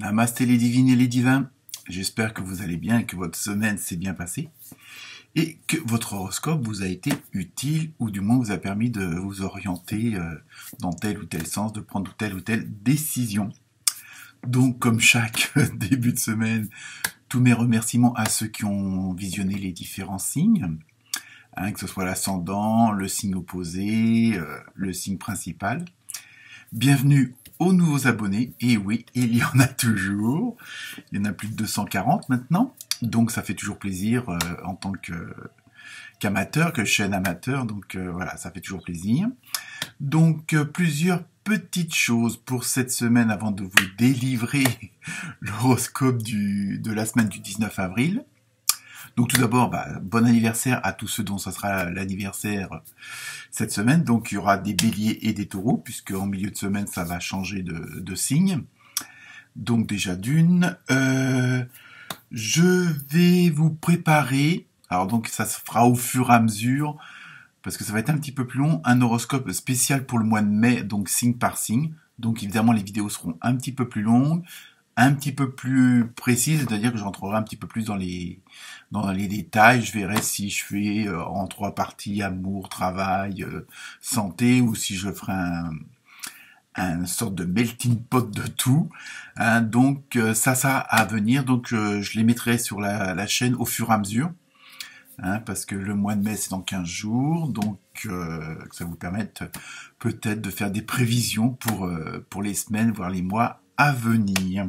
Namasté les divines et les divins, j'espère que vous allez bien et que votre semaine s'est bien passée et que votre horoscope vous a été utile ou du moins vous a permis de vous orienter dans tel ou tel sens, de prendre telle ou telle décision. Donc comme chaque début de semaine, tous mes remerciements à ceux qui ont visionné les différents signes, que ce soit l'ascendant, le signe opposé, le signe principal. Bienvenue aux nouveaux abonnés, et oui, il y en a toujours, il y en a plus de 240 maintenant, donc ça fait toujours plaisir en tant qu'amateur, que chaîne amateur, donc voilà, ça fait toujours plaisir. Donc plusieurs petites choses pour cette semaine avant de vous délivrer l'horoscope de la semaine du 19 avril. Donc tout d'abord, bon anniversaire à tous ceux dont ça sera l'anniversaire cette semaine. Donc il y aura des béliers et des taureaux, puisque en milieu de semaine, ça va changer de signe. Donc déjà d'une, je vais vous préparer, alors donc ça se fera au fur et à mesure, parce que ça va être un petit peu plus long, un horoscope spécial pour le mois de mai, donc signe par signe. Donc évidemment, les vidéos seront un petit peu plus longues, un petit peu plus précises, c'est-à-dire que j'entrerai un petit peu plus dans les détails. Je verrai si je fais en 3 parties amour, travail, santé, ou si je ferai un sorte de melting pot de tout. Donc ça à venir. Donc je les mettrai sur la chaîne au fur et à mesure. Parce que le mois de mai c'est dans 15 jours, donc que ça vous permette peut-être de faire des prévisions pour les semaines, voire les mois à venir.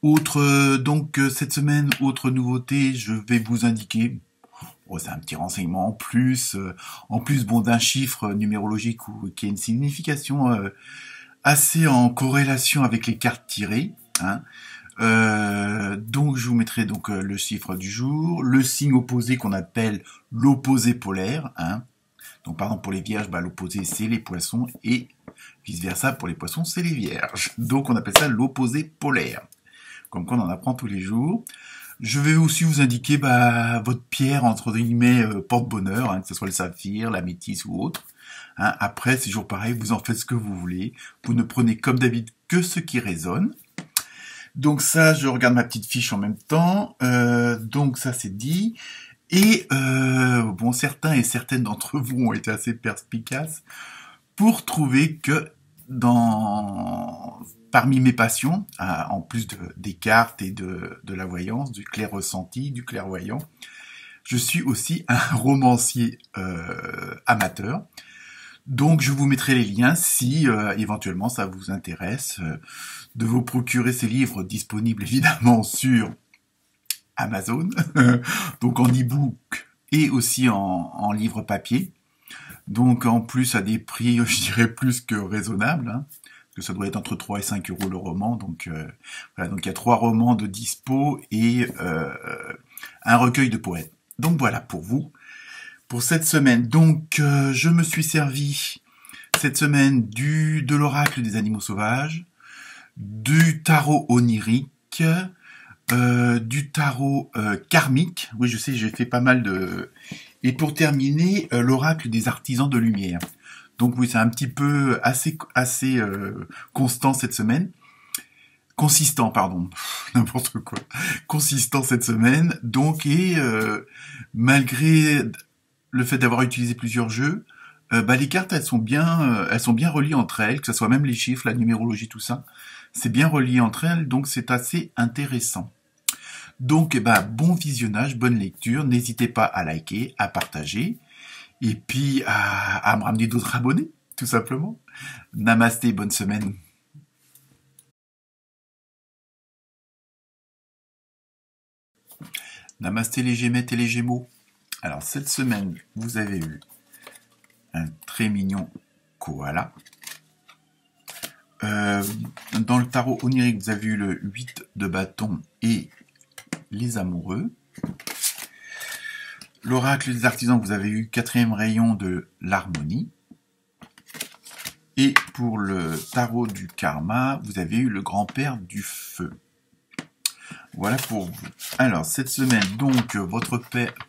Donc cette semaine, autre nouveauté, je vais vous indiquer, c'est un petit renseignement en plus bon d'un chiffre numérologique qui a une signification assez en corrélation avec les cartes tirées. Donc je vous mettrai donc le chiffre du jour, le signe opposé qu'on appelle l'opposé polaire. Donc par exemple pour les vierges, l'opposé c'est les poissons et vice versa pour les poissons c'est les vierges. Donc on appelle ça l'opposé polaire. Comme quoi on en apprend tous les jours. Je vais aussi vous indiquer votre pierre entre guillemets porte-bonheur, que ce soit le saphir, la métisse ou autre. Après c'est toujours pareil, vous en faites ce que vous voulez. Vous ne prenez comme d'habitude que ce qui résonne. Donc ça, je regarde ma petite fiche en même temps. Donc ça c'est dit. Et certains et certaines d'entre vous ont été assez perspicaces pour trouver que parmi mes passions, en plus des cartes et de la voyance, du clair ressenti, du clairvoyant, je suis aussi un romancier amateur. Donc je vous mettrai les liens si éventuellement ça vous intéresse de vous procurer ces livres disponibles évidemment sur Amazon, donc en e-book et aussi en livre papier. Donc en plus à des prix, je dirais plus que raisonnables, parce que ça doit être entre 3 et 5 euros le roman. Donc voilà, donc il y a 3 romans de dispo et un recueil de poètes. Donc voilà pour vous. Pour cette semaine, donc je me suis servi cette semaine de l'oracle des animaux sauvages, du tarot onirique, du tarot karmique. Oui, je sais, j'ai fait pas mal de... Et pour terminer, l'oracle des artisans de lumière. Donc oui, c'est un petit peu assez constant cette semaine. Consistant, pardon, n'importe quoi. Consistant cette semaine. Donc, et malgré le fait d'avoir utilisé plusieurs jeux, les cartes elles sont bien reliées entre elles, que ce soit même les chiffres, la numérologie, tout ça, c'est bien relié entre elles, donc c'est assez intéressant. Donc bon visionnage, bonne lecture, n'hésitez pas à liker, à partager, et puis à me ramener d'autres abonnés, tout simplement. Namasté, bonne semaine. Namasté les Gémettes et les Gémeaux. Alors cette semaine, vous avez eu un très mignon koala. Dans le tarot onirique, vous avez eu le 8 de bâton et les amoureux. L'oracle des artisans, vous avez eu 4e rayon de l'harmonie. Et pour le tarot du karma, vous avez eu le grand-père du feu. Voilà pour vous. Alors, cette semaine, donc, votre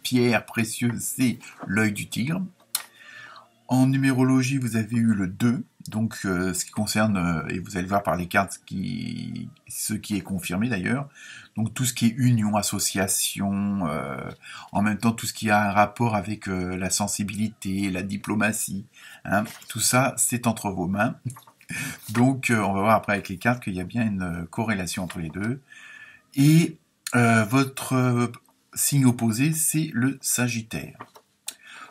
pierre précieuse, c'est l'œil du tigre. En numérologie, vous avez eu le 2, Donc, ce qui concerne, et vous allez voir par les cartes ce qui est confirmé d'ailleurs, donc tout ce qui est union, association, en même temps tout ce qui a un rapport avec la sensibilité, la diplomatie, hein, tout ça c'est entre vos mains. Donc, on va voir après avec les cartes qu'il y a bien une corrélation entre les deux. Et votre signe opposé, c'est le Sagittaire.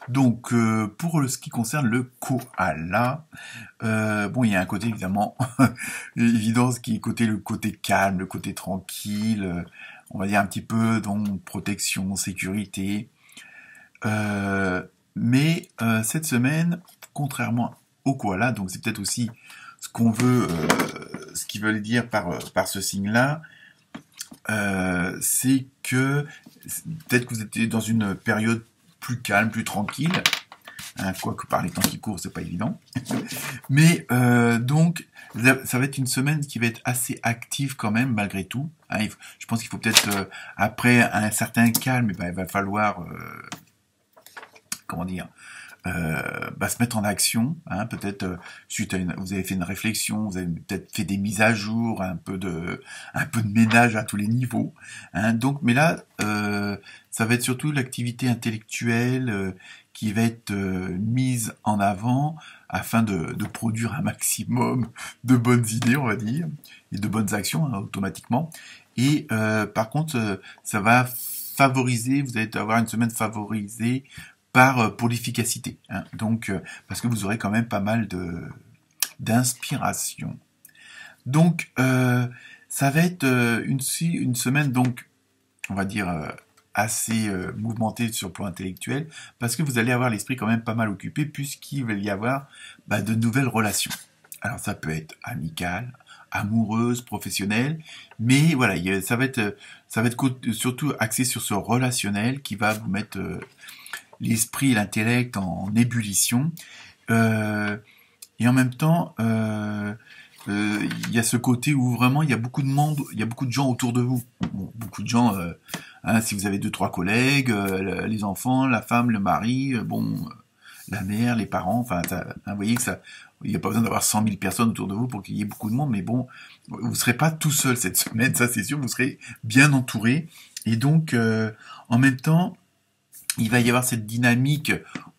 Donc, pour ce qui concerne le koala, bon, il y a un côté évidemment évident, ce qui est le côté calme, le côté tranquille, on va dire un petit peu donc protection, sécurité. Mais cette semaine, contrairement au koala, donc c'est peut-être aussi ce qu'on veut, ce qu'ils veulent dire par ce signe-là, c'est que peut-être que vous êtes dans une période plus calme, plus tranquille, hein, quoique par les temps qui courent, c'est pas évident. Mais donc, ça va être une semaine qui va être assez active quand même, malgré tout. Hein, je pense qu'il faut peut-être, après un certain calme, il va falloir, comment dire, se mettre en action, hein, peut-être suite à vous avez fait une réflexion, vous avez peut-être fait des mises à jour, un peu de ménage à tous les niveaux, hein, donc mais là ça va être surtout l'activité intellectuelle qui va être mise en avant afin de produire un maximum de bonnes idées, on va dire, et de bonnes actions, hein, automatiquement. Et par contre ça va favoriser, vous allez avoir une semaine favorisée pour l'efficacité, hein. Donc parce que vous aurez quand même pas mal d'inspiration. Donc ça va être une semaine donc on va dire assez mouvementée sur le plan intellectuel parce que vous allez avoir l'esprit quand même pas mal occupé puisqu'il va y avoir de nouvelles relations. Alors ça peut être amical, amoureuse, professionnelle, mais voilà, ça va être surtout axé sur ce relationnel qui va vous mettre l'esprit et l'intellect en ébullition. Et en même temps, il y a ce côté où vraiment il y a beaucoup de monde, il y a beaucoup de gens autour de vous. Bon, beaucoup de gens, hein, si vous avez 2-3 collègues, les enfants, la femme, le mari, la mère, les parents, enfin, vous voyez que ça, il n'y a pas besoin d'avoir 100 000 personnes autour de vous pour qu'il y ait beaucoup de monde, mais bon, vous ne serez pas tout seul cette semaine, ça c'est sûr, vous serez bien entouré. Et donc, en même temps, il va y avoir cette dynamique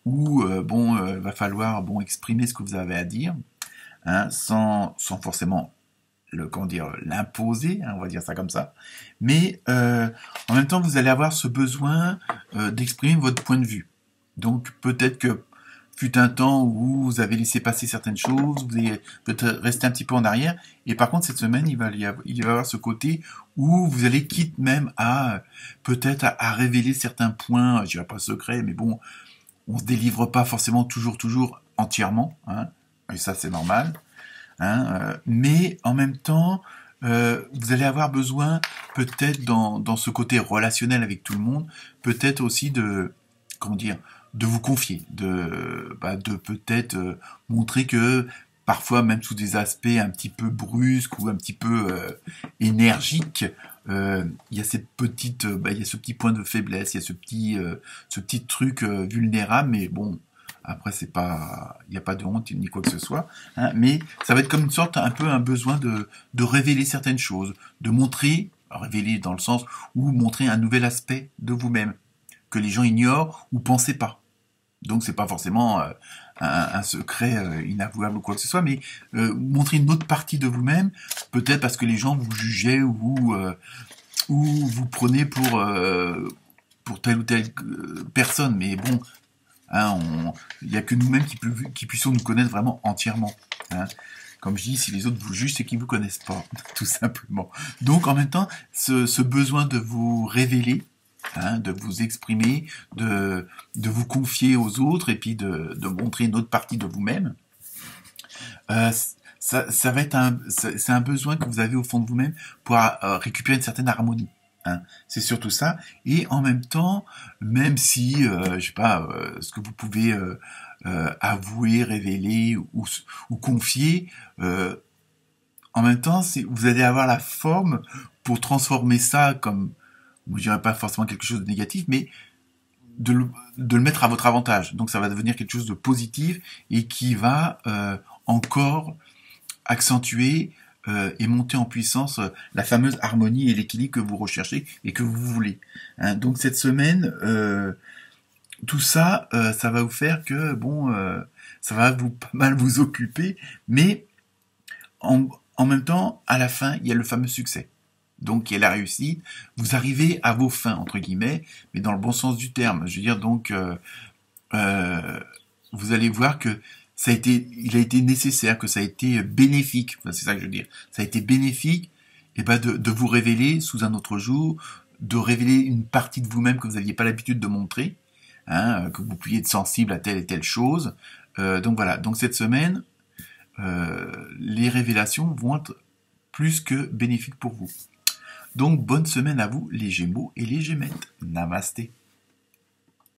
où va falloir exprimer ce que vous avez à dire, hein, sans forcément l'imposer, hein, on va dire ça comme ça. Mais en même temps, vous allez avoir ce besoin d'exprimer votre point de vue. Donc peut-être que fut un temps où vous avez laissé passer certaines choses, vous allez peut-être rester un petit peu en arrière, et par contre cette semaine il va y avoir ce côté où vous allez quitte même à peut-être à révéler certains points, je dirais pas secrets, mais bon, on se délivre pas forcément toujours entièrement, hein, et ça c'est normal, hein, mais en même temps vous allez avoir besoin peut-être dans ce côté relationnel avec tout le monde, peut-être aussi de vous confier, de peut-être montrer que parfois même sous des aspects un petit peu brusques ou un petit peu énergiques, il y a cette petite, il y a ce petit point de faiblesse, il y a ce petit truc vulnérable, mais bon, après c'est pas, il n'y a pas de honte ni quoi que ce soit, hein, mais ça va être comme une sorte, un peu un besoin de révéler certaines choses, de montrer, révéler dans le sens où montrer un nouvel aspect de vous-même que les gens ignorent ou pensaient pas. Donc c'est pas forcément un secret inavouable ou quoi que ce soit, mais montrer une autre partie de vous-même, peut-être parce que les gens vous jugeaient ou vous prenez pour telle ou telle personne, mais bon, hein, il y a que nous-mêmes qui puissions nous connaître vraiment entièrement, hein. Comme je dis, si les autres vous jugent, c'est qu'ils vous connaissent pas, tout simplement. Donc en même temps, ce besoin de vous révéler, hein, de vous exprimer, de vous confier aux autres et puis de montrer une autre partie de vous-même. Ça va être c'est un besoin que vous avez au fond de vous-même pour récupérer une certaine harmonie. Hein. C'est surtout ça. Et en même temps, même si, je sais pas, ce que vous pouvez avouer, révéler ou confier, en même temps, vous allez avoir la forme pour transformer ça comme, je dirais pas forcément quelque chose de négatif, mais de le mettre à votre avantage. Donc ça va devenir quelque chose de positif et qui va encore accentuer et monter en puissance la fameuse harmonie et l'équilibre que vous recherchez et que vous voulez. Hein, donc cette semaine, tout ça, ça va vous faire que, ça va pas mal vous occuper, mais en même temps, à la fin, il y a le fameux succès. Donc, il y a la réussite. Vous arrivez à vos fins, entre guillemets, mais dans le bon sens du terme. Je veux dire, donc, vous allez voir que il a été nécessaire, que ça a été bénéfique. Enfin, c'est ça que je veux dire. Ça a été bénéfique, de vous révéler sous un autre jour, de révéler une partie de vous-même que vous n'aviez pas l'habitude de montrer, hein, que vous pouviez être sensible à telle et telle chose. Donc voilà. Donc cette semaine, les révélations vont être plus que bénéfiques pour vous. Donc bonne semaine à vous, les Gémeaux et les Gémettes. Namasté.